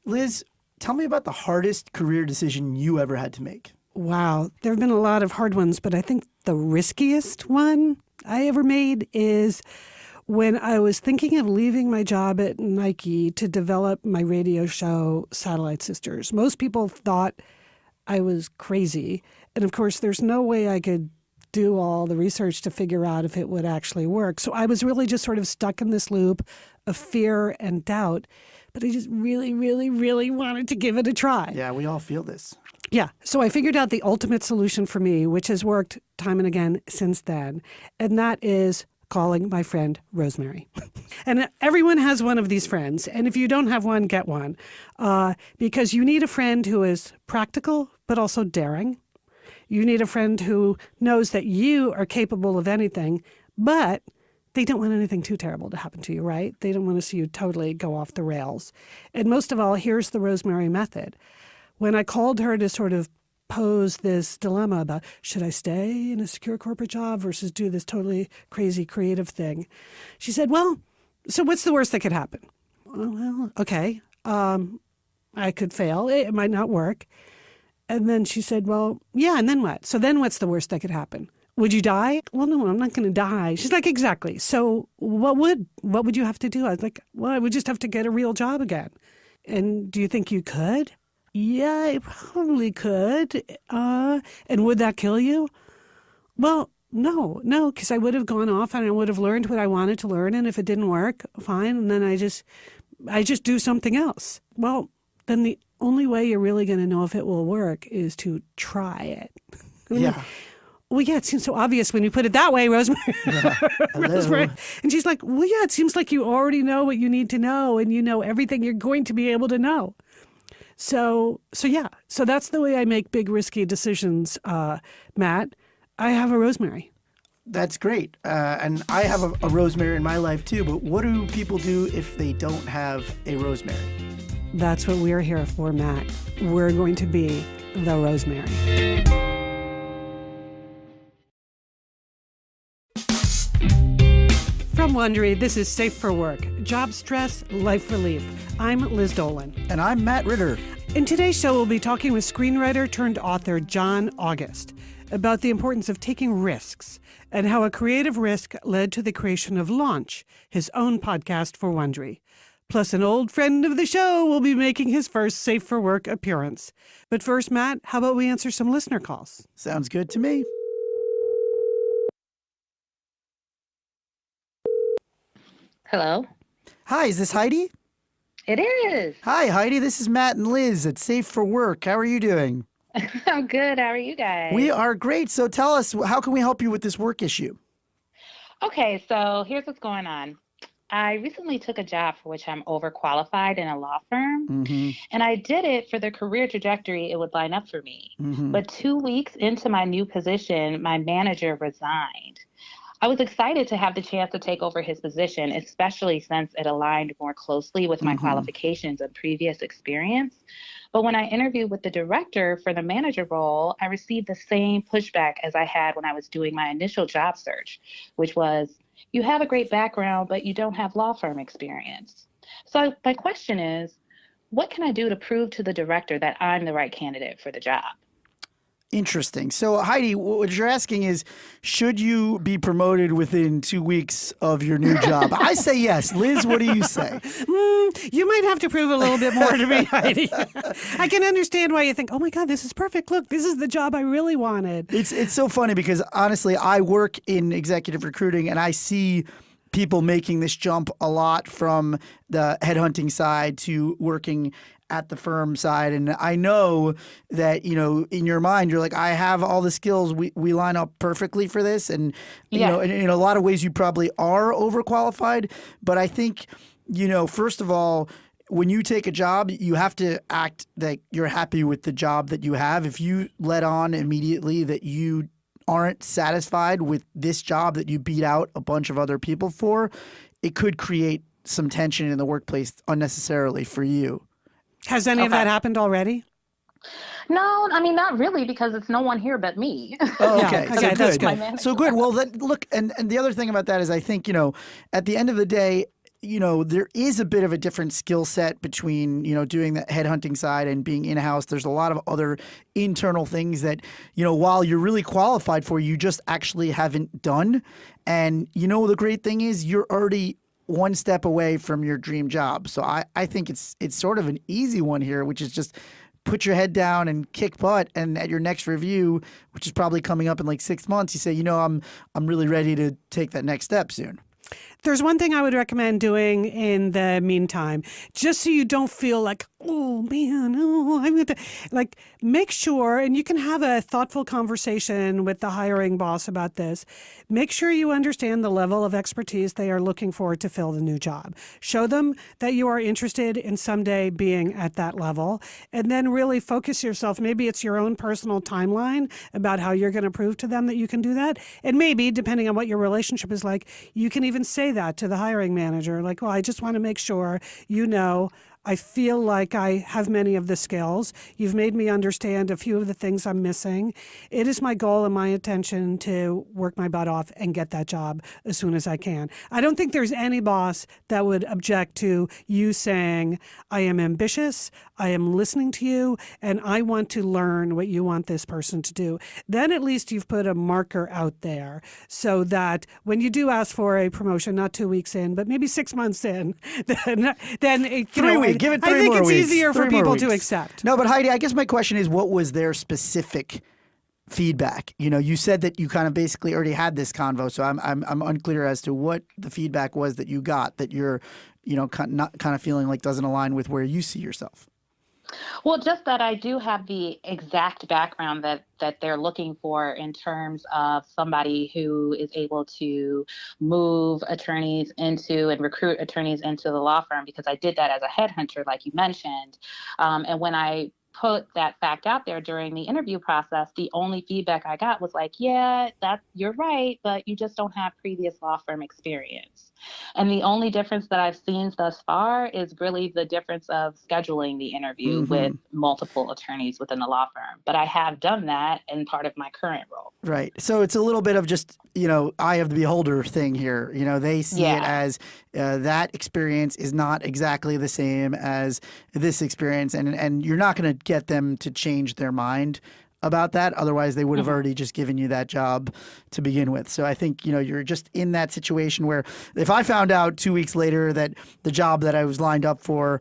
Liz, tell me about the hardest career decision you ever had to make. Wow. There have been a lot of hard ones, but I think the riskiest one I ever made is when I was thinking of leaving my job at Nike to develop my radio show, Satellite Sisters. Most people thought I was crazy. And of course, there's no way I could do all the research to figure out if it would actually work. So I was really just sort of stuck in this loop of fear and doubt. But I just really, really, really wanted to give it a try. Yeah, we all feel this. Yeah. So I figured out the ultimate solution for me, which has worked time and again since then. And that is calling my friend Rosemary. And everyone has one of these friends. And if you don't have one, get one. Because you need a friend who is practical, but also daring. You need a friend who knows that you are capable of anything, but they don't want anything too terrible to happen to you, right? They don't want to see you totally go off the rails. And most of all, here's the Rosemary method. When I called her to sort of pose this dilemma about should I stay in a secure corporate job versus do this totally crazy creative thing, she said, well, so what's the worst that could happen? Well, okay, I could fail. It might not work. And then she said, well, yeah, and then what? So then what's the worst that could happen? Would you die? Well, no, I'm not going to die. She's like, exactly. So what would you have to do? I was like, well, I would just have to get a real job again. And do you think you could? Yeah, I probably could. And would that kill you? Well, no, because I would have gone off and I would have learned what I wanted to learn. And if it didn't work, fine. And then I just do something else. Well, then the only way you're really going to know if it will work is to try it. Yeah. Well, yeah, it seems so obvious when you put it that way, Rosemary. Yeah. Rosemary. And she's like, well, yeah, it seems like you already know what you need to know and you know everything you're going to be able to know. So yeah. So that's the way I make big, risky decisions, Matt. I have a Rosemary. That's great. And I have a Rosemary in my life too, but what do people do if they don't have a Rosemary? That's what we're here for, Matt. We're going to be the Rosemary. From Wondery, this is Safe for Work, Job Stress, Life Relief. I'm Liz Dolan. And I'm Matt Ritter. In today's show, we'll be talking with screenwriter turned author John August about the importance of taking risks and how a creative risk led to the creation of Launch, his own podcast for Wondery. Plus, an old friend of the show will be making his first Safe for Work appearance. But first, Matt, how about we answer some listener calls? Sounds good to me. Hello. Hi, is this Heidi? It is. Hi, Heidi. This is Matt and Liz at Safe for Work. How are you doing? I'm good. How are you guys? We are great. So tell us, how can we help you with this work issue? Okay, so here's what's going on. I recently took a job for which I'm overqualified in a law firm, and I did it for the career trajectory it would line up for me. But 2 weeks into my new position, my manager resigned. I was excited to have the chance to take over his position, especially since it aligned more closely with my qualifications and previous experience. But when I interviewed with the director for the manager role, I received the same pushback as I had when I was doing my initial job search, which was, you have a great background, but you don't have law firm experience. So my question is, what can I do to prove to the director that I'm the right candidate for the job? Interesting. So, Heidi, what you're asking is, should you be promoted within 2 weeks of your new job? I say yes. Liz, what do you say? You might have to prove a little bit more to me, Heidi. I can understand why you think, oh, my God, this is perfect. Look, this is the job I really wanted. It's so funny because, honestly, I work in executive recruiting and I see people making this jump a lot from the headhunting side to working at the firm side. And I know that, you know, in your mind, you're like, I have all the skills. We line up perfectly for this. And, you know, in a lot of ways, you probably are overqualified. But I think, you know, first of all, when you take a job, you have to act that you're happy with the job that you have. If you let on immediately that you aren't satisfied with this job that you beat out a bunch of other people for, it could create some tension in the workplace unnecessarily for you. Has any of that happened already? No, I mean, not really, because it's no one here but me. Oh, okay. Yeah, So that's good. good. So good. Well, then, look, and the other thing about that is I think, you know, at the end of the day, there is a bit of a different skill set between, doing the headhunting side and being in-house. There's a lot of other internal things that, while you're really qualified for, you just actually haven't done. And, the great thing is you're already one step away from your dream job. So I think it's sort of an easy one here, which is just put your head down and kick butt. And at your next review, which is probably coming up in like 6 months, you say, I'm really ready to take that next step soon. There's one thing I would recommend doing in the meantime, just so you don't feel like, oh man, I'm going to, like, make sure, and you can have a thoughtful conversation with the hiring boss about this. Make sure you understand the level of expertise they are looking for to fill the new job. Show them that you are interested in someday being at that level, and then really focus yourself. Maybe it's your own personal timeline about how you're going to prove to them that you can do that. And maybe, depending on what your relationship is like, you can even say that to the hiring manager, like, well, I just want to make sure I feel like I have many of the skills. You've made me understand a few of the things I'm missing. It is my goal and my intention to work my butt off and get that job as soon as I can. I don't think there's any boss that would object to you saying, I am ambitious, I am listening to you, and I want to learn what you want this person to do. Then at least you've put a marker out there so that when you do ask for a promotion, not 2 weeks in, but maybe 6 months in, then 3 weeks. Give it 3 more weeks. I think it's easier for people to accept. No, but Heidi, I guess my question is, what was their specific feedback? You said that you kind of basically already had this convo, so I'm unclear as to what the feedback was that you got that you're, not kind of feeling like doesn't align with where you see yourself. Well, just that I do have the exact background that they're looking for in terms of somebody who is able to move attorneys into and recruit attorneys into the law firm, because I did that as a headhunter, like you mentioned. And when I put that fact out there during the interview process, the only feedback I got was like, yeah, you're right, but you just don't have previous law firm experience. And the only difference that I've seen thus far is really the difference of scheduling the interview with multiple attorneys within the law firm. But I have done that in part of my current role. Right. So it's a little bit of just, eye of the beholder thing here. They see it as that experience is not exactly the same as this experience. And you're not going to get them to change their mind about that. Otherwise, they would have already just given you that job to begin with. So I think, you're just in that situation where if I found out 2 weeks later that the job that I was lined up for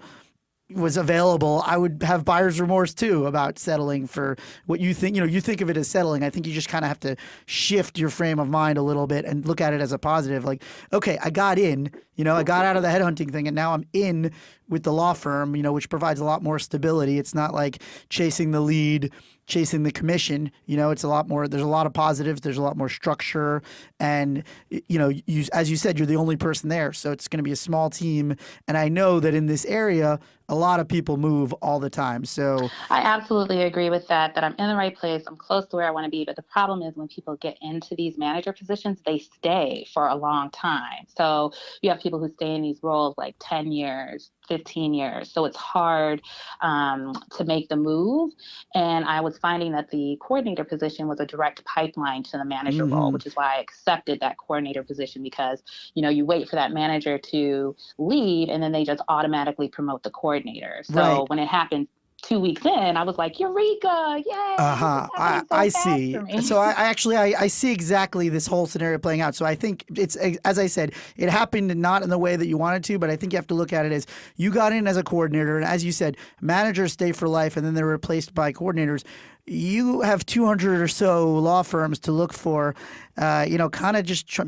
was available, I would have buyer's remorse too about settling for what you think. You think of it as settling. I think you just kind of have to shift your frame of mind a little bit and look at it as a positive. Like, okay, I got in, I got out of the headhunting thing and now I'm in with the law firm, which provides a lot more stability. It's not like chasing the lead, chasing the commission. It's a lot more, there's a lot of positives, there's a lot more structure. And, as you said, you're the only person there. So it's going to be a small team. And I know that in this area, a lot of people move all the time. So I absolutely agree with that I'm in the right place. I'm close to where I want to be. But the problem is when people get into these manager positions, they stay for a long time. So you have people who stay in these roles like 10 years, 15 years. So it's hard to make the move. And I was finding that the coordinator position was a direct pipeline to the manager role, which is why I accepted that coordinator position, because, you wait for that manager to leave and then they just automatically promote the coordinator. So when it happened 2 weeks in, I was like, Eureka, yay. I see. So I see exactly this whole scenario playing out. So I think it's, as I said, it happened not in the way that you wanted to, but I think you have to look at it as you got in as a coordinator. And as you said, managers stay for life and then they're replaced by coordinators. You have 200 or so law firms to look for, kind of just,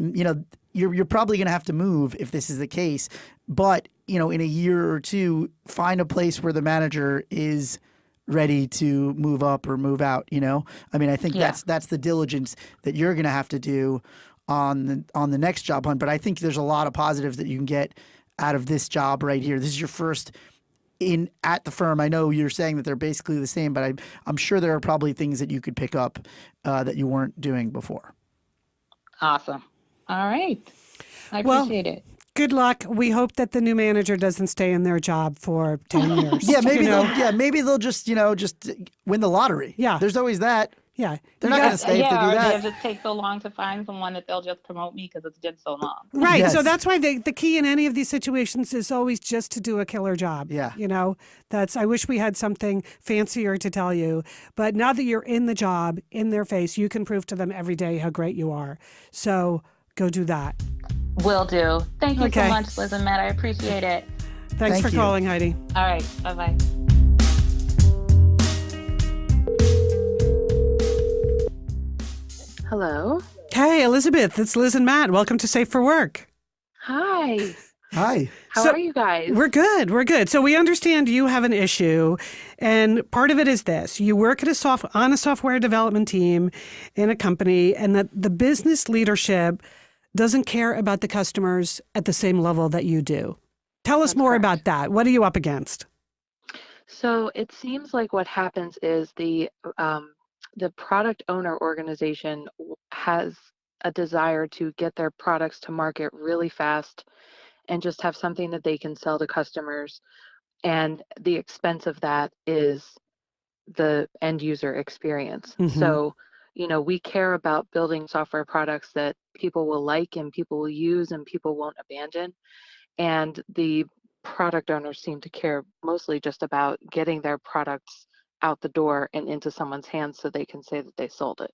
you're probably going to have to move if this is the case. But, in a year or two, find a place where the manager is ready to move up or move out, I think that's the diligence that you're going to have to do on the next job hunt. But I think there's a lot of positives that you can get out of this job right here. This is your first in at the firm. I know you're saying that they're basically the same, but I'm sure there are probably things that you could pick up that you weren't doing before. Awesome. All right. I appreciate it. Good luck. We hope that the new manager doesn't stay in their job for 10 years. Maybe they'll just win the lottery. Yeah. There's always that. Yeah. They're You not got- going to stay if they do or that. they'll just take so long to find someone that they'll just promote me because it's been so long. Right. So Yes. that's why the key in any of these situations is always just to do a killer job. Yeah. You know, I wish we had something fancier to tell you, but now that you're in the job, in their face, you can prove to them every day how great you are. So go do that. Will do. Thank you Okay. so much, Liz and Matt. I appreciate it. Thanks Thank for you. calling, Heidi. All right. Bye-bye. Hello. Hey, Elizabeth, it's Liz and Matt. Welcome to Safe for Work. Hi. Hi. How So- are you guys? We're good. We're good. So we understand you have an issue, and part of it is this: you work at on a software development team in a company, and that the business leadership doesn't care about the customers at the same level that you do. Tell us That's more correct. about that. What are you up against? So it seems like what happens is the product owner organization has a desire to get their products to market really fast and just have something that they can sell to customers. And the expense of that is the end user experience. Mhm. So, we care about building software products that people will like and people will use and people won't abandon. And the product owners seem to care mostly just about getting their products out the door and into someone's hands so they can say that they sold it.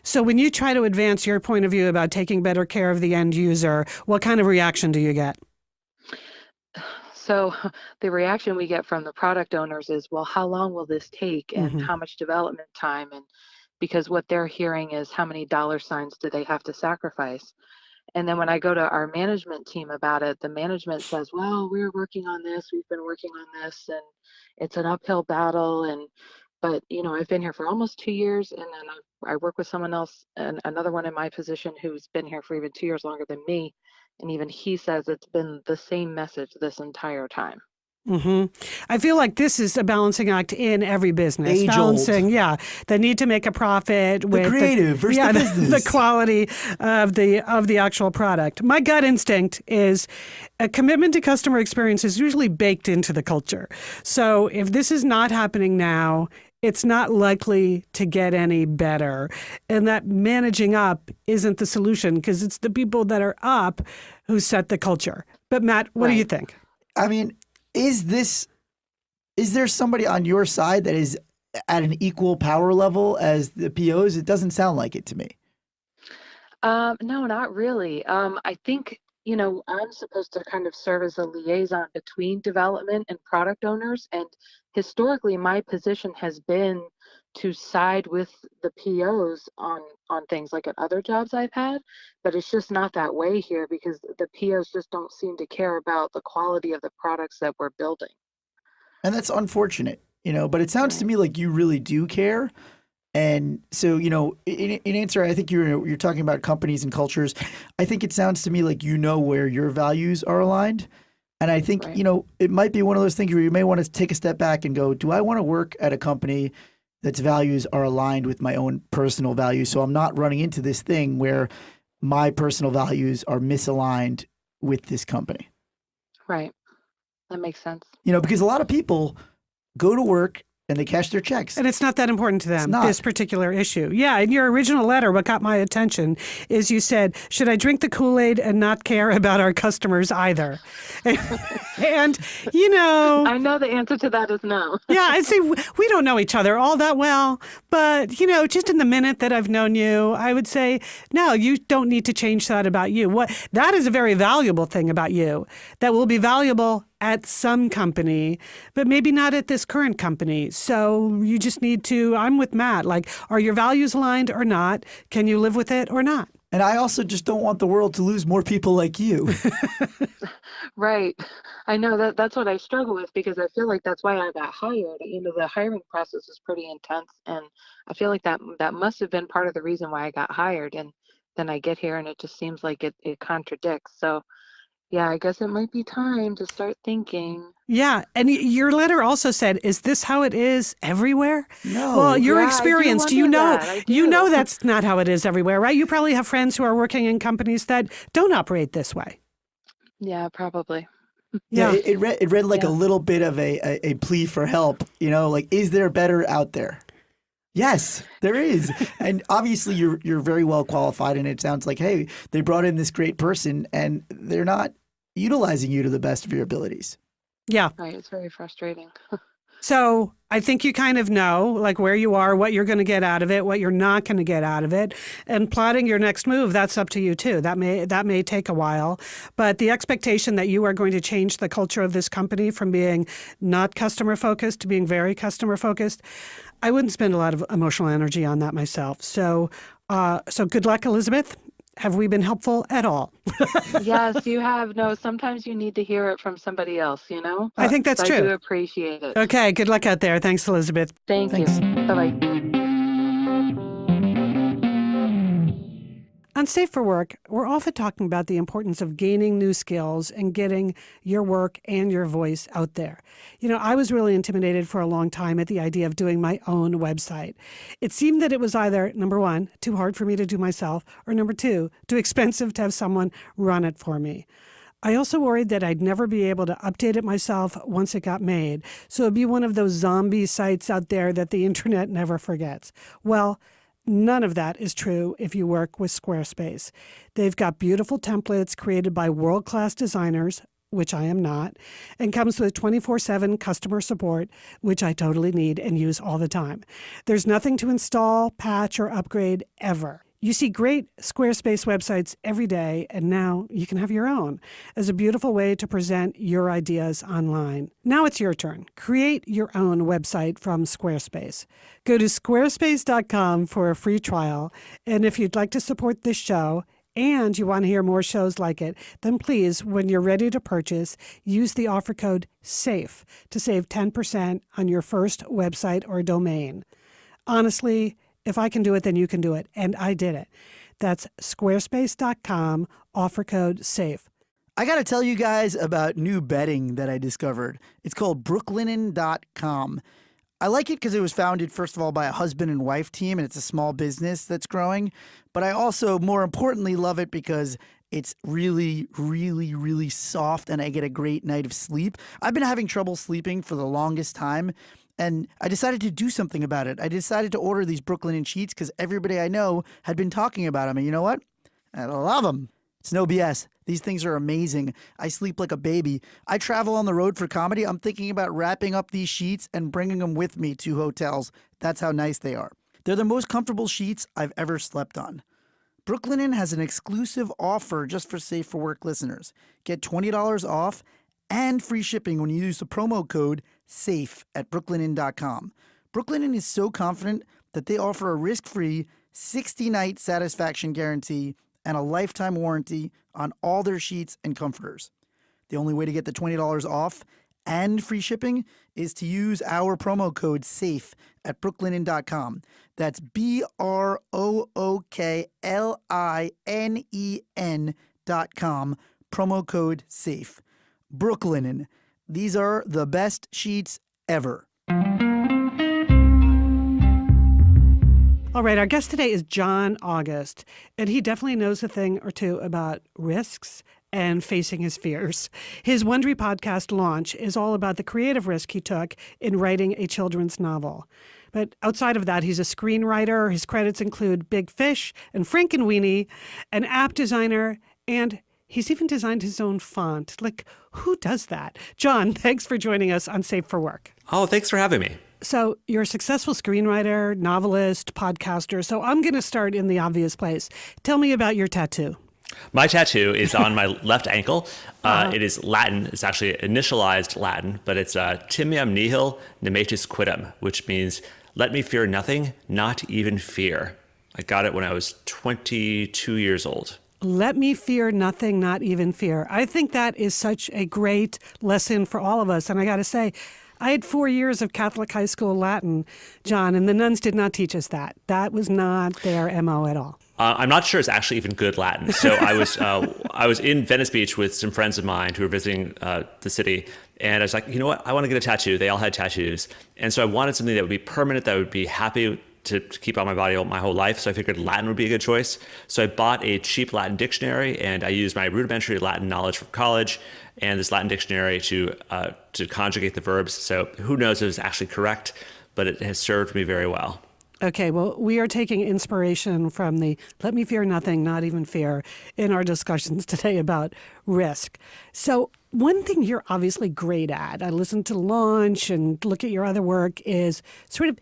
So when you try to advance your point of view about taking better care of the end user, what kind of reaction do you get? So the reaction we get from the product owners is, well, how long will this take and Mhm. how much development time? And because what they're hearing is how many dollar signs do they have to sacrifice? And then when I go to our management team about it, the management says, well, we're working on this, we've been working on this, and it's an uphill battle. But I've been here for almost 2 years, and then I work with someone else and another one in my position who's been here for even 2 years longer than me. And even he says it's been the same message this entire time. Hmm. I feel like this is a balancing act in every business. Age-old. Balancing, yeah, the need to make a profit with creative versus the business. the quality of the actual product. My gut instinct is a commitment to customer experience is usually baked into the culture. So if this is not happening now, it's not likely to get any better. And that managing up isn't the solution because it's the people that are up who set the culture. But Matt, what do you Right. think? I mean, is there somebody on your side that is at an equal power level as the POs? It doesn't sound like it to me. No, not really. I think, I'm supposed to kind of serve as a liaison between development and product owners. And historically, my position has been to side with the POs on things like at other jobs I've had. But it's just not that way here because the POs just don't seem to care about the quality of the products that we're building. And that's unfortunate, but it sounds to Right. me like you really do care. And so, in answer, I think you're talking about companies and cultures. I think it sounds to me like where your values are aligned. And I think, Right. It might be one of those things where you may want to take a step back and go, do I want to work at a company that's values are aligned with my own personal values? So I'm not running into this thing where my personal values are misaligned with this company. Right. That makes sense. Because a lot of people go to work and they cash their checks. And it's not that important to them, not. this particular issue. Yeah, in your original letter, what got my attention is you said, should I drink the Kool-Aid and not care about our customers either? And, I know the answer to that is no. yeah, I'd say we don't know each other all that well. But, just in the minute that I've known you, I would say, no, you don't need to change that about you. That is a very valuable thing about you that will be valuable at some company, but maybe not at this current company. So you just need to, I'm with Matt, like, are your values aligned or not? Can you live with it or not? And I also just don't want the world to lose more people like you. Right. I know that's what I struggle with because I feel like that's why I got hired. The hiring process is pretty intense, and I feel like that must have been part of the reason why I got hired. And then I get here and it just seems like it contradicts. So yeah, I guess it might be time to start thinking. Yeah. And your letter also said, is this how it is everywhere? No. Well, your Yeah, I do experience, do you wonder know, that. I you do. know that's not how it is everywhere, right? You probably have friends who are working in companies that don't operate this way. Yeah, probably. Yeah, it read like Yeah. a little bit of a plea for help, like, is there better out there? Yes, there is. And obviously you're very well qualified, and it sounds like, hey, they brought in this great person and they're not utilizing you to the best of your abilities. Yeah. Right. It's very frustrating. So I think you kind of know like where you are, what you're going to get out of it, what you're not going to get out of it, and plotting your next move. That's up to you too. That may take a while, but the expectation that you are going to change the culture of this company from being not customer focused to being very customer focused, I wouldn't spend a lot of emotional energy on that myself. So good luck, Elizabeth. Have we been helpful at all? Yes, you have. No, sometimes you need to hear it from somebody else, I think that's So true. I do appreciate it. Okay, good luck out there. Thanks, Elizabeth. Thanks. Thanks. Bye-bye. On Safe for Work, we're often talking about the importance of gaining new skills and getting your work and your voice out there. I was really intimidated for a long time at the idea of doing my own website. It seemed that it was either, number one, too hard for me to do myself, or number two, too expensive to have someone run it for me. I also worried that I'd never be able to update it myself once it got made, so it'd be one of those zombie sites out there that the internet never forgets. Well, none of that is true if you work with Squarespace. They've got beautiful templates created by world-class designers, which I am not, and comes with 24/7 customer support, which I totally need and use all the time. There's nothing to install, patch, or upgrade ever. You see great Squarespace websites every day, and now you can have your own as a beautiful way to present your ideas online. Now it's your turn. Create your own website from Squarespace. Go to squarespace.com for a free trial, and if you'd like to support this show and you want to hear more shows like it, then please, when you're ready to purchase, use the offer code SAFE to save 10% on your first website or domain. Honestly, if I can do it, then you can do it. And I did it. That's squarespace.com, offer code SAFE. I got to tell you guys about new bedding that I discovered. It's called brooklinen.com. I like it because it was founded, first of all, by a husband and wife team, and it's a small business that's growing. But I also, more importantly, love it because it's really, really, really soft, and I get a great night of sleep. I've been having trouble sleeping for the longest time, and I decided to do something about it. I decided to order these Brooklinen sheets because everybody I know had been talking about them. And you know what? I love them. It's no BS. These things are amazing. I sleep like a baby. I travel on the road for comedy. I'm thinking about wrapping up these sheets and bringing them with me to hotels. That's how nice they are. They're the most comfortable sheets I've ever slept on. Brooklinen has an exclusive offer just for Safe for Work listeners. Get $20 off and free shipping when you use the promo code SAFE at brooklinen.com. Brooklinen is so confident that they offer a risk-free 60-night satisfaction guarantee and a lifetime warranty on all their sheets and comforters. The only way to get the $20 off and free shipping is to use our promo code SAFE at brooklinen.com. That's BROOKLINEN.com, promo code SAFE. Brooklinen. These are the best sheets ever. All right, our guest today is John August, and he definitely knows a thing or two about risks and facing his fears. His Wondery podcast launch is all about the creative risk he took in writing a children's novel. But outside of that, he's a screenwriter. His credits include Big Fish and Frankenweenie, an app designer, and he's even designed his own font. Like, who does that? John, thanks for joining us on Safe for Work. Oh, thanks for having me. So you're a successful screenwriter, novelist, podcaster. So I'm going to start in the obvious place. Tell me about your tattoo. My tattoo is on my left ankle. It is Latin. It's actually initialized Latin, but it's Timiam nihil nemetis quidem, which means let me fear nothing, not even fear. I got it when I was 22 years old. Let me fear nothing, not even fear. I think that is such a great lesson for all of us. And I got to say, I had 4 years of Catholic high school Latin, John, and the nuns did not teach us that. That was not their MO at all. I'm not sure it's actually even good Latin. So I was in Venice Beach with some friends of mine who were visiting the city, and I was like, you know what? I want to get a tattoo. They all had tattoos, and so I wanted something that would be permanent, that would be happy to keep on my body my whole life. So I figured Latin would be a good choice. So I bought a cheap Latin dictionary, and I used my rudimentary Latin knowledge from college and this Latin dictionary to conjugate the verbs. So who knows if it's actually correct, but it has served me very well. Okay, well, we are taking inspiration from the let me fear nothing, not even fear in our discussions today about risk. So one thing you're obviously great at, I listened to Launch and look at your other work, is sort of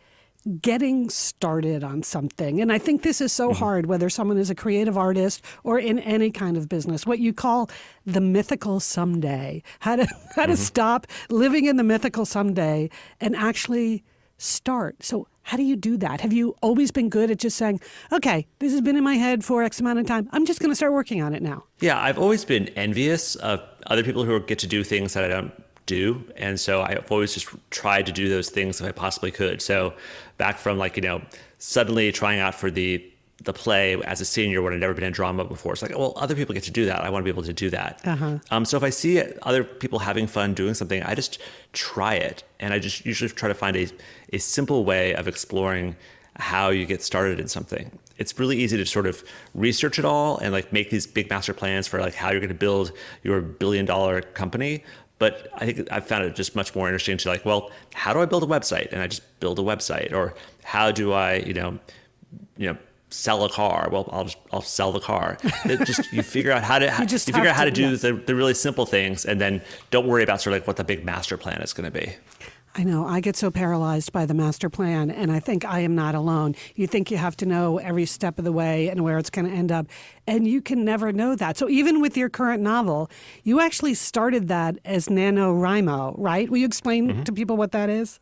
getting started on something. And I think this is so hard, whether someone is a creative artist or in any kind of business, what you call the mythical someday, how to stop living in the mythical someday and actually start. So how do you do that? Have you always been good at just saying, okay, this has been in my head for X amount of time, I'm just going to start working on it now? Yeah, I've always been envious of other people who get to do things that I don't do. And so I've always just tried to do those things if I possibly could. So back from suddenly trying out for the play as a senior when I'd never been in drama before. It's like, well, other people get to do that. I want to be able to do that. So if I see other people having fun doing something, I just try it. And I just usually try to find a simple way of exploring how you get started in something. It's really easy to sort of research it all and make these big master plans for how you're going to build your $1 billion company. But I think I've found it just much more interesting to well, how do I build a website? And I just build a website. Or how do I, sell a car? Well, I'll sell the car. You figure out how to do the really simple things, and then don't worry about sort of what the big master plan is going to be. I know. I get so paralyzed by the master plan, and I think I am not alone. You think you have to know every step of the way and where it's going to end up, and you can never know that. So even with your current novel, you actually started that as NaNoWriMo, right? Will you explain to people what that is?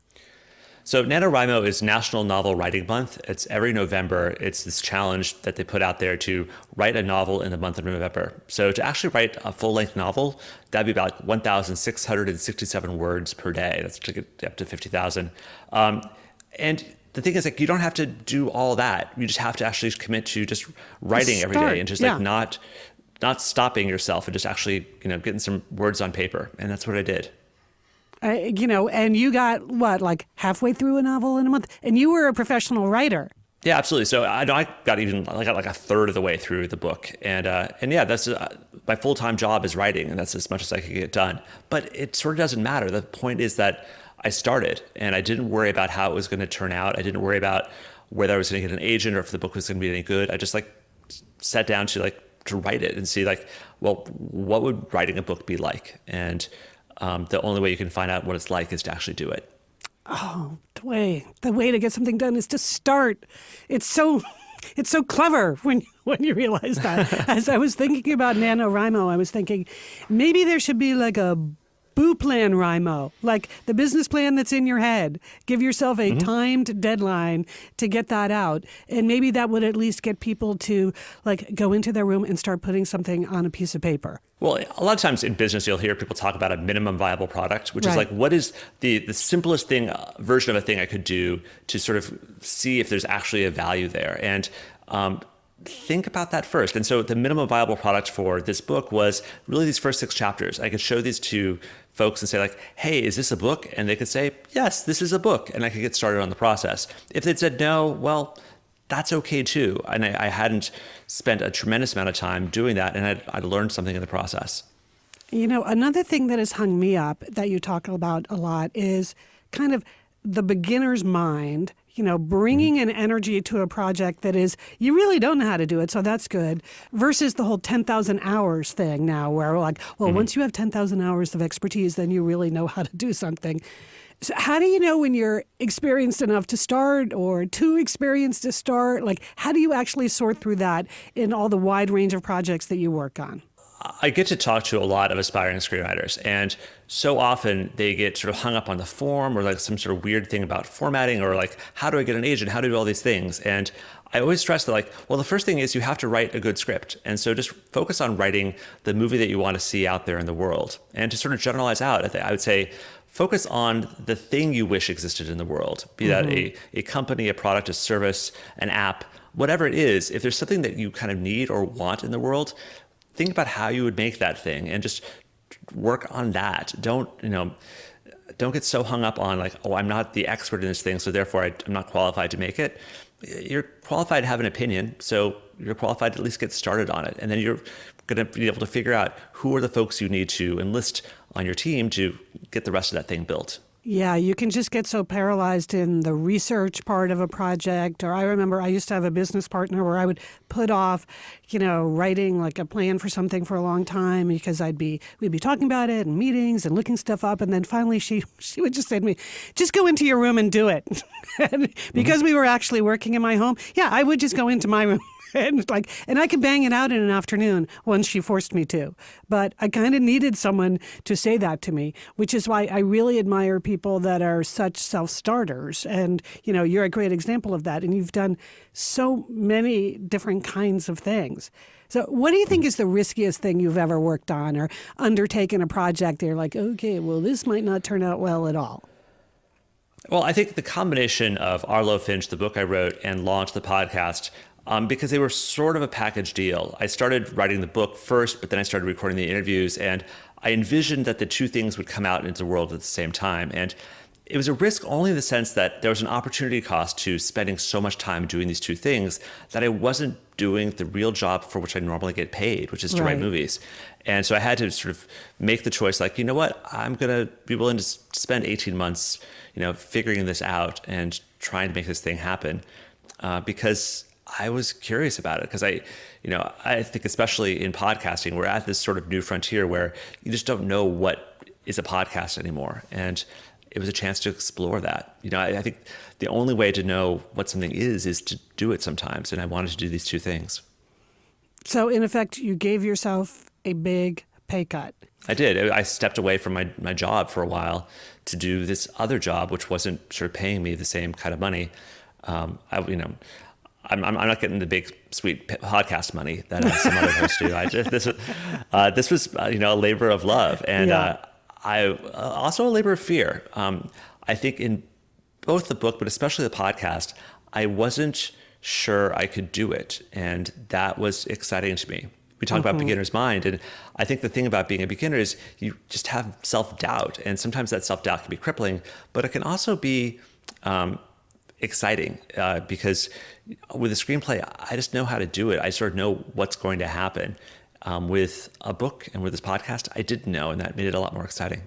So NaNoWriMo is National Novel Writing Month. It's every November. It's this challenge that they put out there to write a novel in the month of November. So to actually write a full-length novel, that'd be about 1,667 words per day. That's to get up to 50,000. And the thing is, you don't have to do all that. You just have to actually commit to just writing every day and just not stopping yourself and just actually getting some words on paper. And that's what I did. And you got halfway through a novel in a month, and you were a professional writer. Yeah, absolutely. So I got even like a third of the way through the book, and yeah, that's my full-time job is writing, and that's as much as I could get done. But it sort of doesn't matter. The point is that I started, and I didn't worry about how it was going to turn out. I didn't worry about whether I was going to get an agent or if the book was going to be any good. I just sat down to write it and see well, what would writing a book be like? And the only way you can find out what it's like is to actually do it. Oh, the way to get something done is to start. It's so clever when you realize that. As I was thinking about NaNoWriMo, I was thinking maybe there should be a Boo Plan Rimo, like the business plan that's in your head. Give yourself a timed deadline to get that out. And maybe that would at least get people to go into their room and start putting something on a piece of paper. Well, a lot of times in business, you'll hear people talk about a minimum viable product, which is what is the simplest version of a thing I could do to sort of see if there's actually a value there. And think about that first. And so the minimum viable product for this book was really these first 6 chapters. I could show these to folks and say hey, is this a book? And they could say, yes, this is a book. And I could get started on the process. If they'd said no, well, that's okay too. And I hadn't spent a tremendous amount of time doing that, and I'd learned something in the process. Another thing that has hung me up that you talk about a lot is kind of the beginner's mind, bringing an energy to a project that is, you really don't know how to do it, so that's good, versus the whole 10,000 hours thing now where we're once you have 10,000 hours of expertise, then you really know how to do something. So how do you know when you're experienced enough to start or too experienced to start? How do you actually sort through that in all the wide range of projects that you work on? I get to talk to a lot of aspiring screenwriters, and so often they get sort of hung up on the form or some sort of weird thing about formatting or how do I get an agent, how do I do all these things? And I always stress that well, the first thing is you have to write a good script. And so just focus on writing the movie that you want to see out there in the world. And to sort of generalize out, I would say focus on the thing you wish existed in the world, be that a company, a product, a service, an app, whatever it is. If there's something that you kind of need or want in the world, think about how you would make that thing and just work on that. Don't get so hung up on I'm not the expert in this thing, so therefore I'm not qualified to make it. You're qualified to have an opinion, so you're qualified to at least get started on it. And then you're going to be able to figure out who are the folks you need to enlist on your team to get the rest of that thing built. Yeah, you can just get so paralyzed in the research part of a project. Or I remember I used to have a business partner where I would put off, writing like a plan for something for a long time because we'd be talking about it in meetings and looking stuff up. And then finally she would just say to me, just go into your room and do it. And because we were actually working in my home, I would just go into my room. And I could bang it out in an afternoon once she forced me to. But I kind of needed someone to say that to me, which is why I really admire people that are such self-starters. And, you're a great example of that. And you've done so many different kinds of things. So what do you think is the riskiest thing you've ever worked on or undertaken a project that you're like, okay, well, this might not turn out well at all? Well, I think the combination of Arlo Finch, the book I wrote, and Launch, the podcast, because they were sort of a package deal. I started writing the book first, but then I started recording the interviews, and I envisioned that the two things would come out into the world at the same time. And it was a risk only in the sense that there was an opportunity cost to spending so much time doing these two things that I wasn't doing the real job for which I normally get paid, which is to write movies. And so I had to sort of make the choice, like, you know what, I'm going to be willing to spend 18 months, figuring this out and trying to make this thing happen because I was curious about it. Because I think especially in podcasting, we're at this sort of new frontier where you just don't know what is a podcast anymore. And it was a chance to explore that. I think the only way to know what something is to do it sometimes. And I wanted to do these two things. So in effect, you gave yourself a big pay cut. I did. I stepped away from my job for a while to do this other job, which wasn't sort of paying me the same kind of money. I'm not getting the big sweet podcast money that some other hosts do. This was a labor of love, and I also a labor of fear. I think in both the book, but especially the podcast, I wasn't sure I could do it, and that was exciting to me. We talk about beginner's mind, and I think the thing about being a beginner is you just have self-doubt, and sometimes that self-doubt can be crippling, but it can also be exciting because with a screenplay, I just know how to do it. I sort of know what's going to happen. With a book and with this podcast, I didn't know, and that made it a lot more exciting.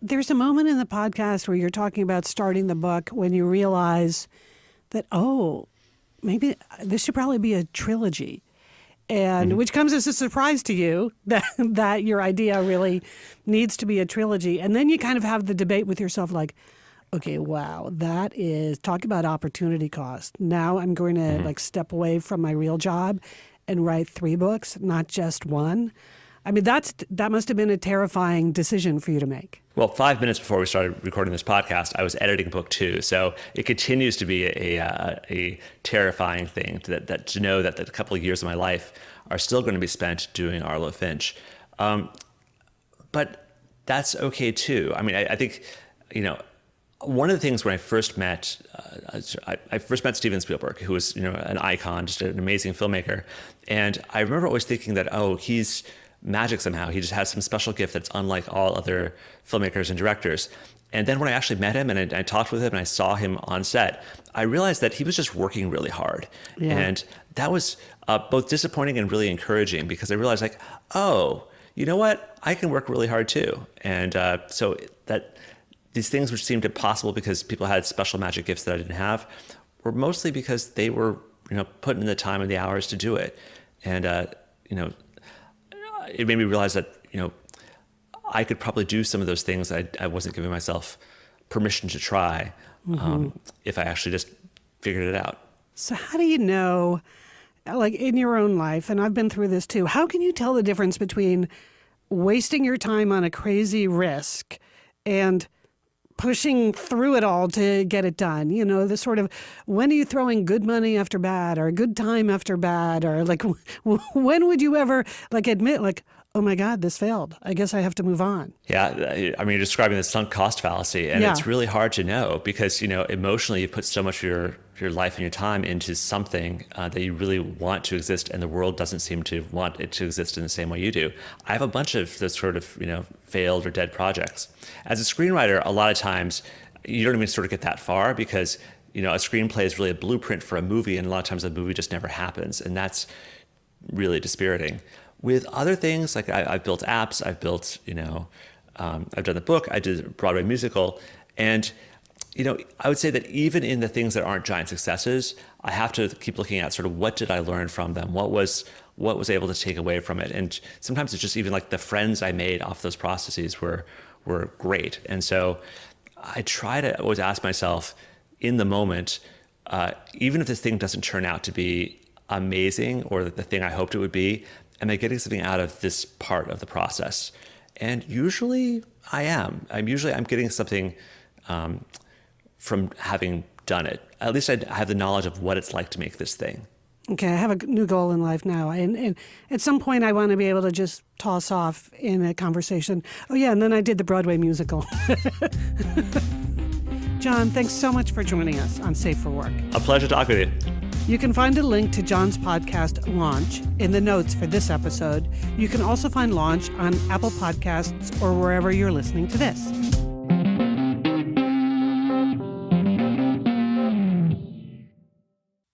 There's a moment in the podcast where you're talking about starting the book when you realize that, maybe this should probably be a trilogy. And which comes as a surprise to you that your idea really needs to be a trilogy. And then you kind of have the debate with yourself like, okay, wow, that is, talk about opportunity cost. Now I'm going to step away from my real job and write 3 books, not just one. I mean, that must have been a terrifying decision for you to make. Well, 5 minutes before we started recording this podcast, I was editing book 2. So it continues to be a terrifying thing to know that a couple of years of my life are still going to be spent doing Arlo Finch. But that's okay too. I mean, I think, one of the things when I first met Steven Spielberg, who was, an icon, just an amazing filmmaker. And I remember always thinking that, he's magic somehow. He just has some special gift that's unlike all other filmmakers and directors. And then when I actually met him and I talked with him and I saw him on set, I realized that he was just working really hard. Yeah. And that was both disappointing and really encouraging because I realized you know what? I can work really hard too. And so that these things which seemed impossible because people had special magic gifts that I didn't have were mostly because they were, putting in the time and the hours to do it. And, it made me realize that, I could probably do some of those things that I wasn't giving myself permission to try if I actually just figured it out. So how do you know, like in your own life, and I've been through this too, how can you tell the difference between wasting your time on a crazy risk and pushing through it all to get it done? The sort of, when are you throwing good money after bad or good time after bad? Or like, when would you ever admit oh my God, this failed. I guess I have to move on. Yeah. I mean, you're describing the sunk cost fallacy, and it's really hard to know because, emotionally you put so much of your life and your time into something that you really want to exist, and the world doesn't seem to want it to exist in the same way you do. I have a bunch of those sort of, failed or dead projects. As a screenwriter, a lot of times you don't even sort of get that far because, a screenplay is really a blueprint for a movie, and a lot of times the movie just never happens, and that's really dispiriting. With other things, like I've built apps, I've built, I've done the book, I did a Broadway musical, and I would say that even in the things that aren't giant successes, I have to keep looking at sort of what did I learn from them? What was able to take away from it? And sometimes it's just even like the friends I made off those processes were great. And so I try to always ask myself in the moment, even if this thing doesn't turn out to be amazing or the thing I hoped it would be, am I getting something out of this part of the process? And usually I am. I'm getting something from having done it. At least I have the knowledge of what it's like to make this thing. Okay, I have a new goal in life now. And at some point, I want to be able to just toss off in a conversation, oh, yeah, and then I did the Broadway musical. John, thanks so much for joining us on Safe for Work. A pleasure talking with you. You can find a link to John's podcast, Launch, in the notes for this episode. You can also find Launch on Apple Podcasts or wherever you're listening to this.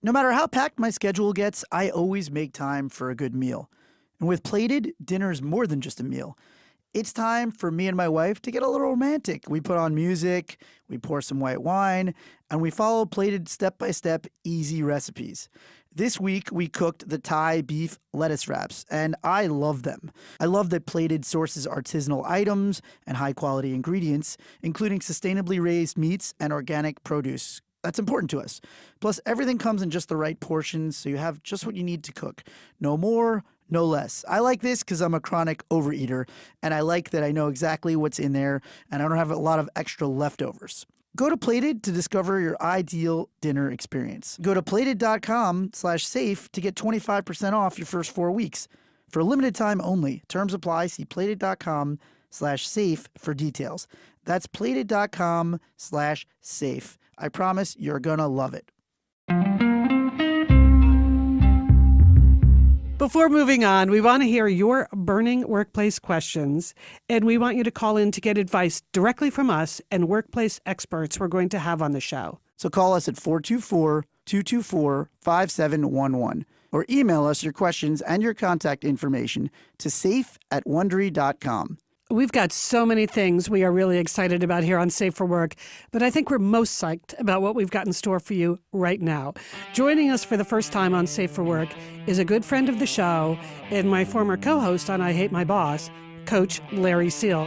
No matter how packed my schedule gets, I always make time for a good meal. And with Plated, dinner's more than just a meal. It's time for me and my wife to get a little romantic. We put on music, we pour some white wine, and we follow Plated step-by-step easy recipes. This week, we cooked the Thai beef lettuce wraps, and I love them. I love that Plated sources artisanal items and high-quality ingredients, including sustainably raised meats and organic produce. That's important to us. Plus, everything comes in just the right portions, so you have just what you need to cook. No more, no less. I like this because I'm a chronic overeater, and I like that I know exactly what's in there, and I don't have a lot of extra leftovers. Go to Plated to discover your ideal dinner experience. Go to plated.com/safe to get 25% off your first 4 weeks. For a limited time only. Terms apply. See plated.com/safe for details. That's plated.com/safe. I promise you're gonna love it. Before moving on, we want to hear your burning workplace questions, and we want you to call in to get advice directly from us and workplace experts we're going to have on the show. So call us at 424-224-5711 or email us your questions and your contact information to safe@wondery.com. We've got so many things we are really excited about here on Safe for Work, but I think we're most psyched about what we've got in store for you right now. Joining us for the first time on Safe for Work is a good friend of the show and my former co-host on I Hate My Boss, Coach Larry Seal.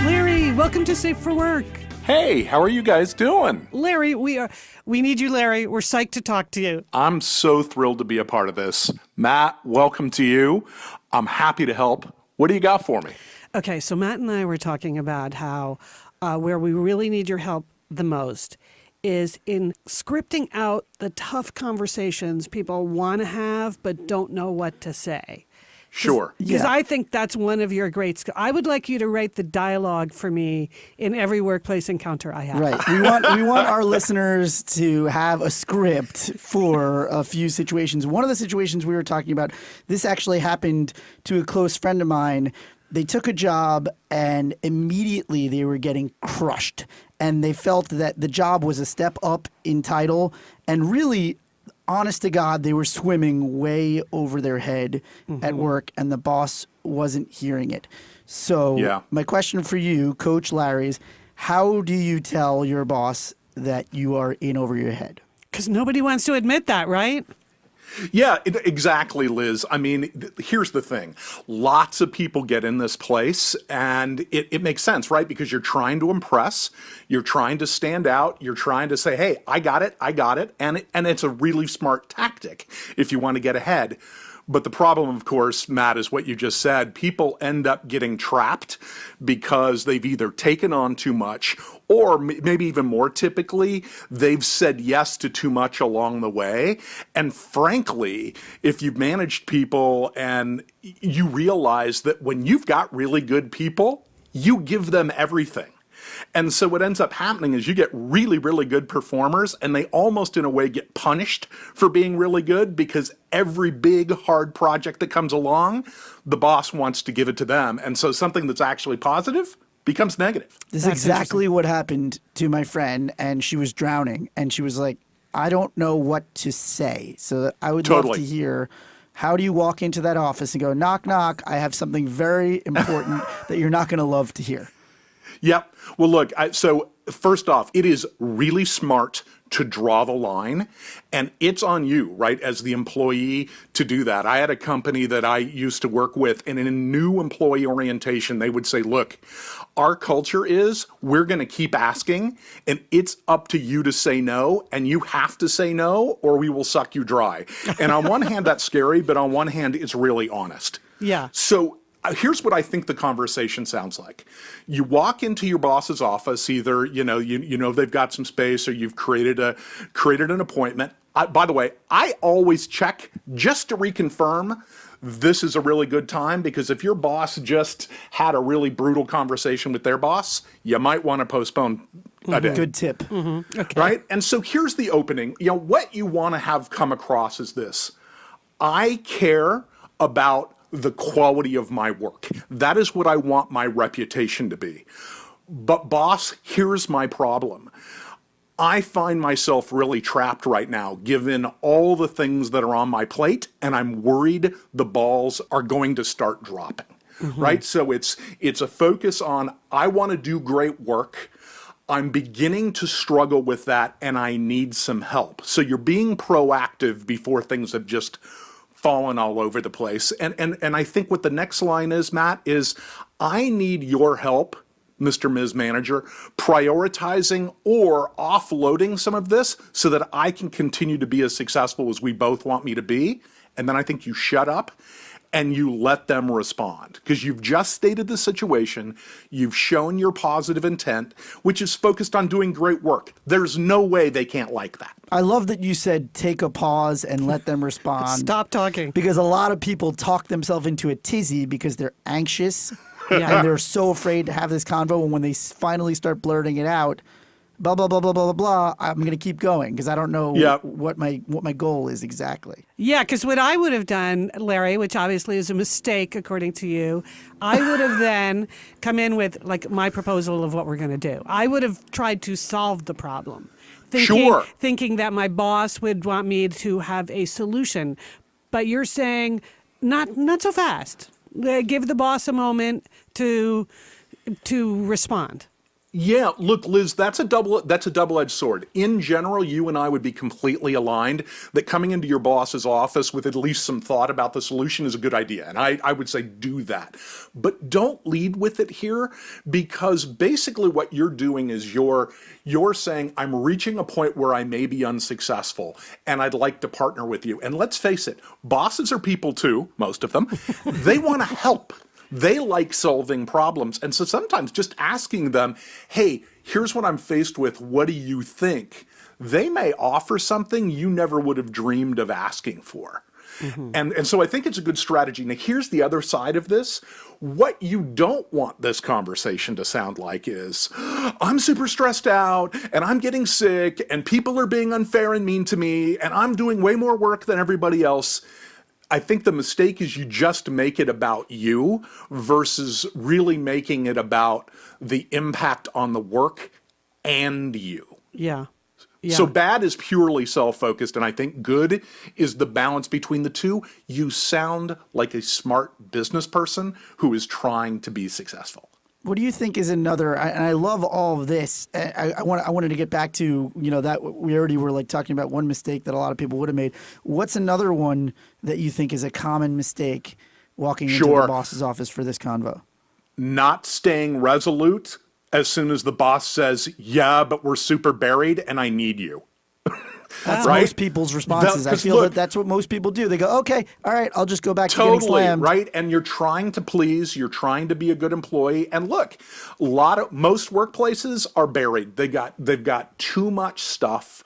Larry, welcome to Safe for Work. Hey, how are you guys doing? Larry, we need you, Larry. We're psyched to talk to you. I'm so thrilled to be a part of this. Matt, welcome to you. I'm happy to help. What do you got for me? Okay, so Matt and I were talking about how where we really need your help the most is in scripting out the tough conversations people want to have but don't know what to say. Sure. Because I think that's one of your great skills. I would like you to write the dialogue for me in every workplace encounter I have. Right. We want our listeners to have a script for a few situations. One of the situations we were talking about, this actually happened to a close friend of mine. They took a job and immediately they were getting crushed. And they felt that the job was a step up in title and really, honest to God, they were swimming way over their head at work, and the boss wasn't hearing it. So my question for you, Coach Larry, is how do you tell your boss that you are in over your head? Because nobody wants to admit that, right? Yeah, exactly, Liz. I mean, here's the thing. Lots of people get in this place, and it makes sense, right? Because you're trying to impress, you're trying to stand out, you're trying to say, hey, I got it, and it's a really smart tactic if you want to get ahead. But the problem, of course, Matt, is what you just said. People end up getting trapped because they've either taken on too much or maybe even more typically, they've said yes to too much along the way. And frankly, if you've managed people and you realize that when you've got really good people, you give them everything. And so what ends up happening is you get really, really good performers, and they almost in a way get punished for being really good because every big, hard project that comes along, the boss wants to give it to them. And so something that's actually positive becomes negative. This is exactly what happened to my friend, and she was drowning, and she was like, I don't know what to say. So I would love Totally. to hear, how do you walk into that office and go, knock, knock, I have something very important that you're not going to love to hear? Yep. Well, look, so first off, it is really smart to draw the line, and it's on you, right, as the employee to do that. I had a company that I used to work with, and in a new employee orientation, they would say, look, our culture is we're going to keep asking, and it's up to you to say no, and you have to say no, or we will suck you dry. And on one hand, that's scary, but on one hand, it's really honest. Yeah. So here's what I think the conversation sounds like. You walk into your boss's office, either you know they've got some space, or you've created an appointment. By the way, I always check just to reconfirm this is a really good time, because if your boss just had a really brutal conversation with their boss, you might want to postpone a day. Good tip. Okay. Right? And so here's the opening. What you want to have come across is this: I care about the quality of my work. That is what I want my reputation to be. But boss, here's my problem. I find myself really trapped right now, given all the things that are on my plate, and I'm worried the balls are going to start dropping. Right? So it's a focus on, I want to do great work. I'm beginning to struggle with that, and I need some help. So you're being proactive before things have just fallen all over the place. And I think what the next line is, Matt, is I need your help, Mr. Ms. Manager, prioritizing or offloading some of this so that I can continue to be as successful as we both want me to be. And then I think you shut up and you let them respond, because you've just stated the situation. You've shown your positive intent, which is focused on doing great work. There's no way they can't like that. I love that you said take a pause and let them respond. Stop talking. Because a lot of people talk themselves into a tizzy because they're anxious Yeah. and they're so afraid to have this convo. And when they finally start blurting it out, blah, blah, blah, blah, blah, blah, blah, I'm going to keep going because I don't know Yeah. what my goal is exactly. Yeah, because what I would have done, Larry, which obviously is a mistake according to you, I would have then come in with like my proposal of what we're going to do. I would have tried to solve the problem, thinking that my boss would want me to have a solution. But you're saying not so fast. Give the boss a moment to respond. Yeah, look, Liz, that's a double-edged sword. In general, you and I would be completely aligned that coming into your boss's office with at least some thought about the solution is a good idea. And I would say do that. But don't lead with it here, because basically what you're doing is you're saying, I'm reaching a point where I may be unsuccessful and I'd like to partner with you. And let's face it, bosses are people too, most of them. They want to help. They like solving problems. And so sometimes just asking them, hey, here's what I'm faced with. What do you think? They may offer something you never would have dreamed of asking for. And so I think it's a good strategy. Now, here's the other side of this. What you don't want this conversation to sound like is, I'm super stressed out and I'm getting sick and people are being unfair and mean to me and I'm doing way more work than everybody else. I think the mistake is you just make it about you versus really making it about the impact on the work and you. Yeah. Yeah. So bad is purely self-focused, and I think good is the balance between the two. You sound like a smart business person who is trying to be successful. What do you think is another? And I love all of this. I wanted to get back to that we already were like talking about one mistake that a lot of people would have made. What's another one that you think is a common mistake walking into the boss's office for this convo? Not staying resolute as soon as the boss says, "Yeah, but we're super buried and I need you." That's right? most people's responses. I feel that's what most people do. They go, okay, all right, I'll just go back to getting slammed. Right? And you're trying to please, you're trying to be a good employee. And look, most workplaces are buried. They've got too much stuff.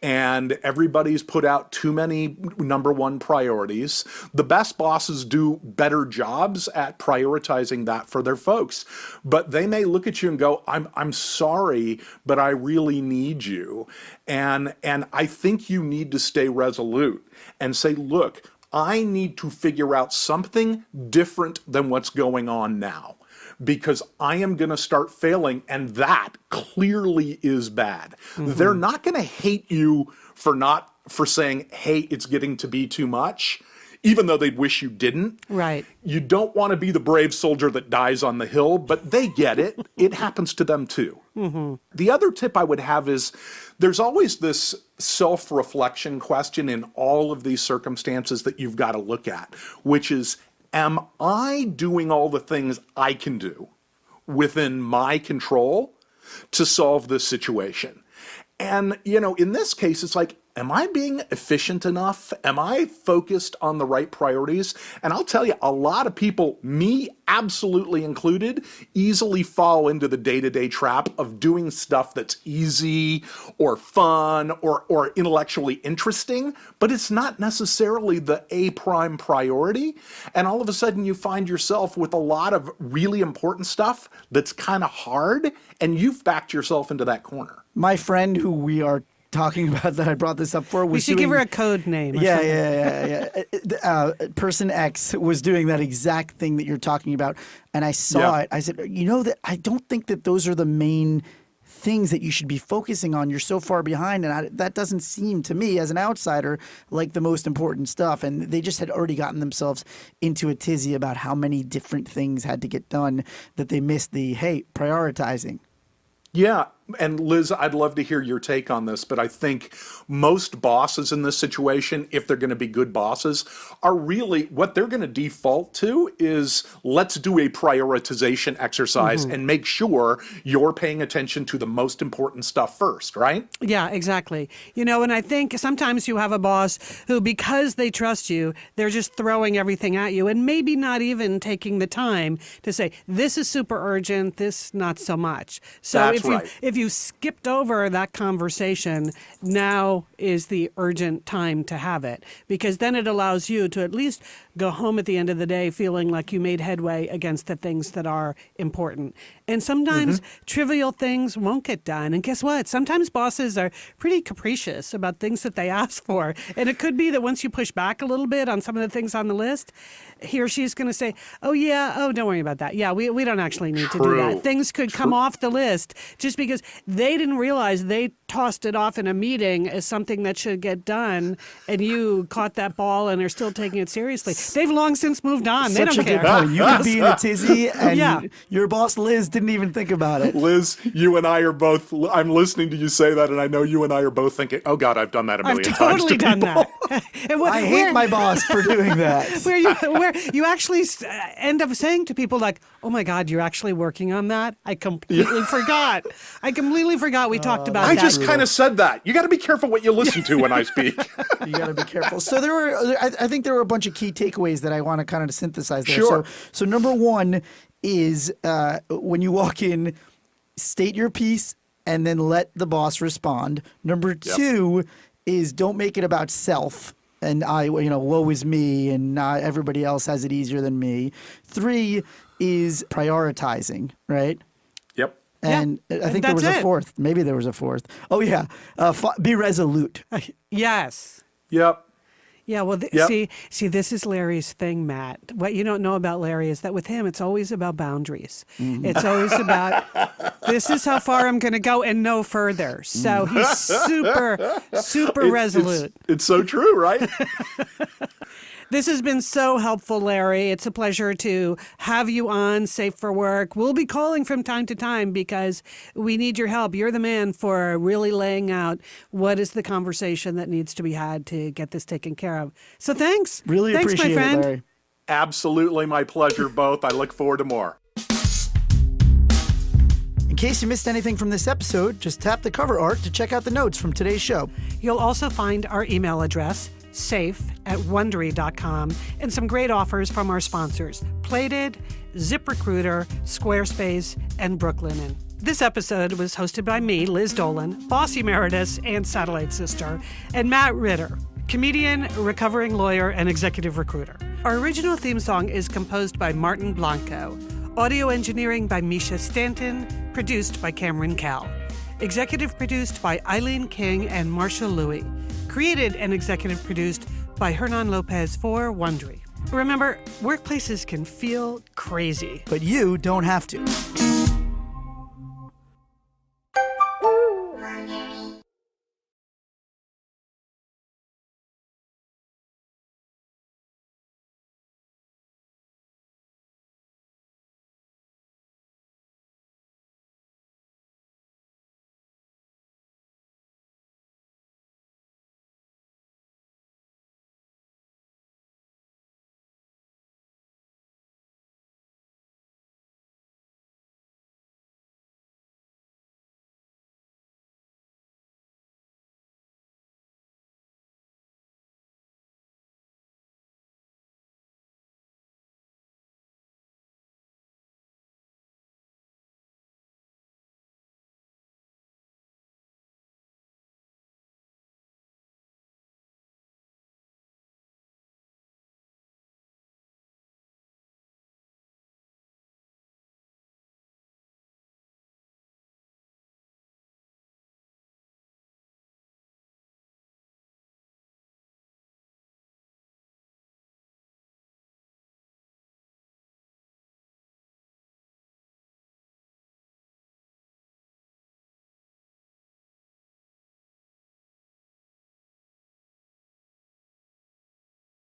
And everybody's put out too many number one priorities. The best bosses do better jobs at prioritizing that for their folks. But they may look at you and go, I'm sorry, but I really need you. And I think you need to stay resolute and say, look, I need to figure out something different than what's going on now. because I am going to start failing, and that clearly is bad. They're not going to hate you for saying, hey, it's getting to be too much, even though they'd wish you didn't. Right. You don't want to be the brave soldier that dies on the hill, but they get it. It happens to them too. The other tip I would have is there's always this self-reflection question in all of these circumstances that you've got to look at, which is, am I doing all the things I can do within my control to solve this situation? And, in this case, it's like, am I being efficient enough? Am I focused on the right priorities? And I'll tell you, a lot of people, me absolutely included, easily fall into the day-to-day trap of doing stuff that's easy or fun or intellectually interesting, but it's not necessarily the A-prime priority. And all of a sudden you find yourself with a lot of really important stuff that's kind of hard, and you've backed yourself into that corner. My friend who we are talking about that I brought this up for was We should give her a code name. Yeah. Person X was doing that exact thing that you're talking about, and I saw it. I said, that I don't think that those are the main things that you should be focusing on. You're so far behind, and that doesn't seem to me as an outsider like the most important stuff. And they just had already gotten themselves into a tizzy about how many different things had to get done that they missed the, hey, prioritizing. Yeah. And Liz, I'd love to hear your take on this, but I think most bosses in this situation, if they're going to be good bosses, are really, what they're going to default to is, let's do a prioritization exercise and make sure you're paying attention to the most important stuff first, right? Yeah, exactly. And I think sometimes you have a boss who, because they trust you, they're just throwing everything at you and maybe not even taking the time to say, this is super urgent, this not so much. So That's right. If you skipped over that conversation, now is the urgent time to have it, because then it allows you to at least go home at the end of the day feeling like you made headway against the things that are important. And sometimes trivial things won't get done. And guess what? Sometimes bosses are pretty capricious about things that they ask for. And it could be that once you push back a little bit on some of the things on the list, he or she is going to say, don't worry about that. Yeah, we don't actually need to do that. Things could come off the list just because they didn't realize they tossed it off in a meeting as something that should get done, and you caught that ball and are still taking it seriously. They've long since moved on. They Such don't a good care. point. You could be in a tizzy, and your boss Liz didn't even think about it. Liz, you and I are both, I'm listening to you say that, and I know you and I are both thinking, oh God, I've done that a million times. I've totally done that. I hate my boss for doing that. Where you actually end up saying to people like, oh my God, you're actually working on that? I completely forgot. I completely forgot we talked about that. I just kind of said that. You got to be careful what you listen to when I speak. You got to be careful. So I think there were a bunch of key takeaways that I want to kind of synthesize there. Sure. So number one is when you walk in, state your piece and then let the boss respond. Number two is don't make it about self. And woe is me, and everybody else has it easier than me. 3 is prioritizing, right? Yep. And I think there was a fourth. Maybe there was a fourth. Oh, yeah. Be resolute. Yes. Yep. Yeah, well, see, this is Larry's thing, Matt. What you don't know about Larry is that with him, it's always about boundaries. It's always about, this is how far I'm going to go and no further. So he's super resolute. It's so true, right? This has been so helpful, Larry. It's a pleasure to have you on Safe for Work. We'll be calling from time to time because we need your help. You're the man for really laying out what is the conversation that needs to be had to get this taken care of. So thanks. Really thanks, appreciate my friend. it, Larry. Absolutely my pleasure, both. I look forward to more. In case you missed anything from this episode, just tap the cover art to check out the notes from today's show. You'll also find our email address, safe@wondery.com, and some great offers from our sponsors, Plated, ZipRecruiter, Squarespace, and Brooklinen. This episode was hosted by me, Liz Dolan, Boss Emeritus and Satellite Sister, and Matt Ritter, comedian, recovering lawyer, and executive recruiter. Our original theme song is composed by Martin Blanco, audio engineering by Misha Stanton, produced by Cameron Cal, executive produced by Eileen King and Marcia Louie, created and executive produced by Hernan Lopez for Wondery. Remember, workplaces can feel crazy. But you don't have to.